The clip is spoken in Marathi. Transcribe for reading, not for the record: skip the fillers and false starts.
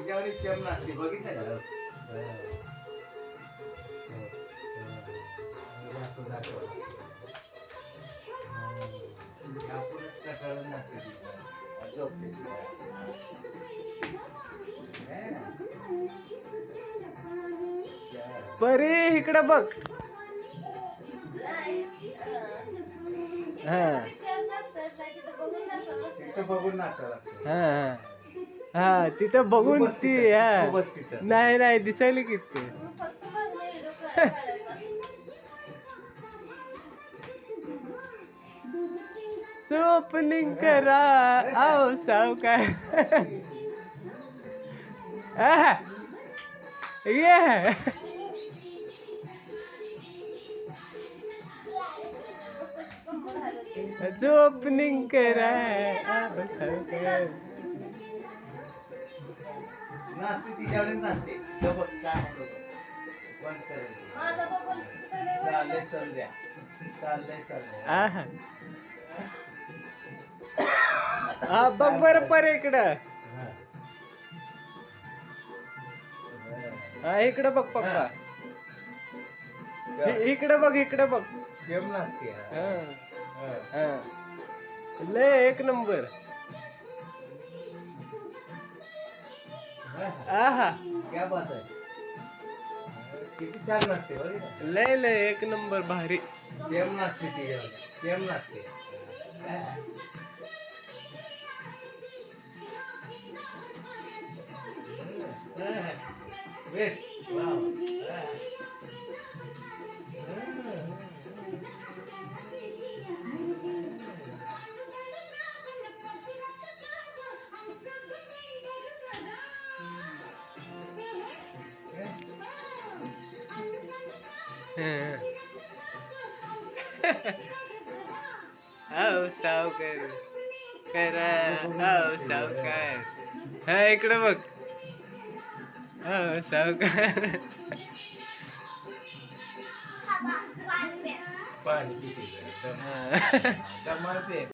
तिच्यावर शेम नसते बघितलं का? आपणच कटाळून नसते ती झोपते परे इकडं बघ. हा तिथं बघून नाचावं लागतं. हा हा तिथं बघून ती हा बस तिथं. नाही नाही दिसायली किती ओपनिंग करा आओ सावकार ये ओपनिंग करा आओ सावकार नाचते तिच्यावर नाचते बस काय म्हणतो बंद करायचं. चाललंय चालल्या चाललंय चाललंय. आहा हा बघ बरं पर इकडं. हा इकडं बघ पप्पा. इकडं बघ इकडं बघ. शेम नसते. हा लय एक नंबर. आहा क्या बात आहे. किती छान नसते लय लय एक नंबर भारी. शेम नसते तिच्यावर शेम नसते. बेस्ट आओ सावकार करा आओ सावकार. हा इकडं बघ. आओ सावकार. पाणी किती दमावते.